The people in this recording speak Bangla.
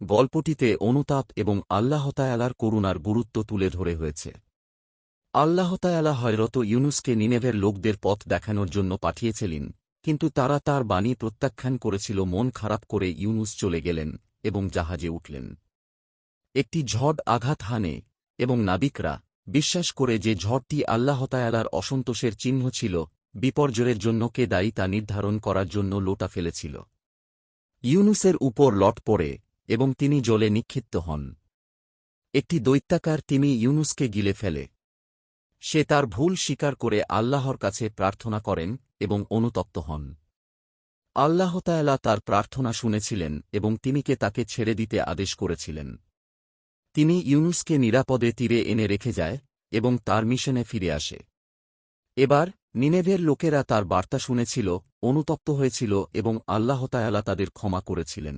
গল্পটিতে অনুতাপ এবং আল্লাহ তাআলার করুণার গুরুত্ব তুলে ধরে হয়েছে। আল্লাহ তাআলা হযরত ইউনুসকে নিনেভের লোকদের পথ দেখানোর জন্য পাঠিয়েছিলেন, কিন্তু তারা তার বাণী প্রত্যাখ্যান করেছিল। মন খারাপ করে ইউনুস চলে গেলেন এবং জাহাজে উঠলেন। একটি ঝড় আঘাত হানে এবং নাবিকরা বিশ্বাস করে যে ঝড়টি আল্লাহ তাআলার অসন্তোষের চিহ্ন ছিল, বিপর্যয়ের জন্য কে দায়ী তা নির্ধারণ করার জন্য লোটা ফেলেছিল। ইউনুসের উপর লট পড়ে এবং তিনি জলে নিক্ষিপ্ত হন। একটি দৈত্যাকার তিমি ইউনুসকে গিলে ফেলে। সে তার ভুল স্বীকার করে আল্লাহর কাছে প্রার্থনা করেন এবং অনুতপ্ত হন। আল্লাহ তাআলা তার প্রার্থনা শুনেছিলেন এবং তিমিকে তাকে ছেড়ে দিতে আদেশ করেছিলেন। তিনি ইউনুসকে নিরাপদে তীরে এনে রেখে যায় এবং তার মিশনে ফিরে আসে। এবার নিনেভের লোকেরা তার বার্তা শুনেছিল, অনুতপ্ত হয়েছিল এবং আল্লাহ তাআলা তাদের ক্ষমা করেছিলেন।